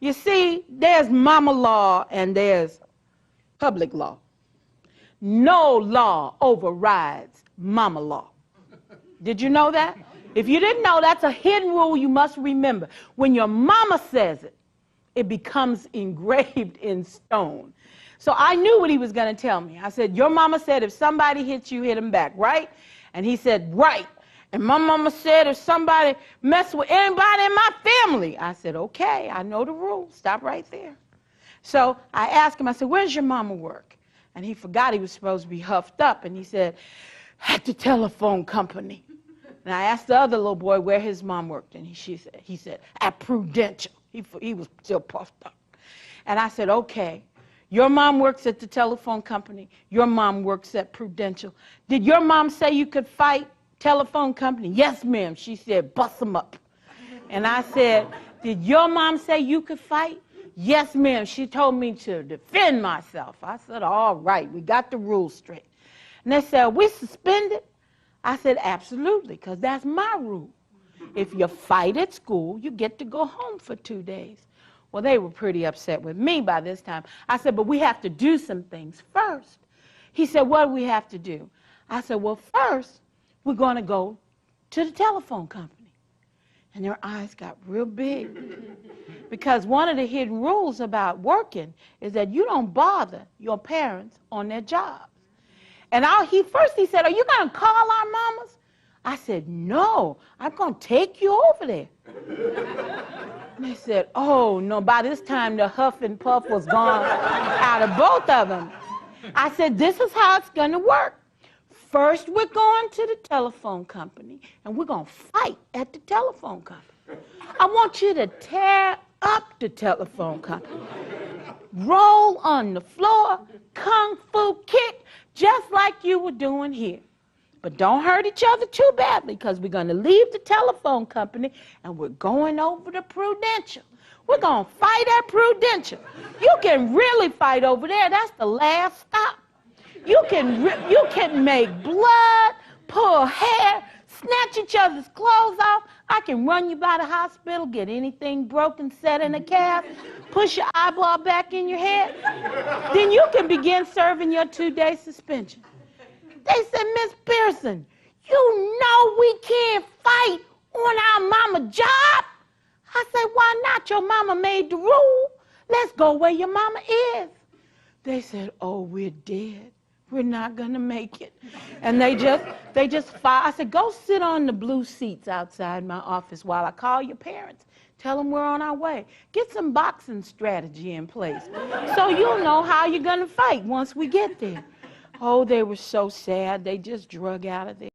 You see, there's mama law and there's public law. No law overrides mama law. Did you know that? If you didn't know, that's a hidden rule you must remember. When your mama says it, it becomes engraved in stone. So I knew what he was going to tell me. I said, your mama said if somebody hits you, hit him back, right? And he said, right. And my mama said if somebody messed with anybody in my family. I said, okay, I know the rules. Stop right there. So I asked him, I said, where's your mama work? And he forgot he was supposed to be huffed up. And he said, at the telephone company. And I asked the other little boy where his mom worked. And he said, at Prudential. He was still puffed up. And I said, okay, your mom works at the telephone company. Your mom works at Prudential. Did your mom say you could fight telephone company? Yes, ma'am. She said, bust them up. And I said, did your mom say you could fight? Yes, ma'am. She told me to defend myself. I said, all right, we got the rules straight. And they said, are we suspended? I said, absolutely, because that's my rule. If you fight at school, you get to go home for 2 days. Well, they were pretty upset with me by this time. I said, but we have to do some things first. He said, what do we have to do? I said, well, first, we're going to go to the telephone company. And their eyes got real big. Because one of the hidden rules about working is that you don't bother your parents on their jobs. And he said, are you going to call our mamas? I said, no, I'm going to take you over there. And they said, oh, no, by this time the huff and puff was gone out of both of them. I said, this is how it's going to work. First, we're going to the telephone company, and we're going to fight at the telephone company. I want you to tear up the telephone company. Roll on the floor, kung fu kick, just like you were doing here. But don't hurt each other too badly, because we're going to leave the telephone company and we're going over to Prudential. We're going to fight at Prudential. You can really fight over there. That's the last stop. You can make blood, pull hair, snatch each other's clothes off. I can run you by the hospital, get anything broken, set in a cast, push your eyeball back in your head. Then you can begin serving your 2-day suspension. They said, Miss Pierson, you know we can't fight on our mama job. I said, why not? Your mama made the rule. Let's go where your mama is. They said, oh, we're dead. We're not going to make it. And they just fired. I said, go sit on the blue seats outside my office while I call your parents. Tell them we're on our way. Get some boxing strategy in place so you'll know how you're going to fight once we get there. Oh, they were so sad. They just drug out of there.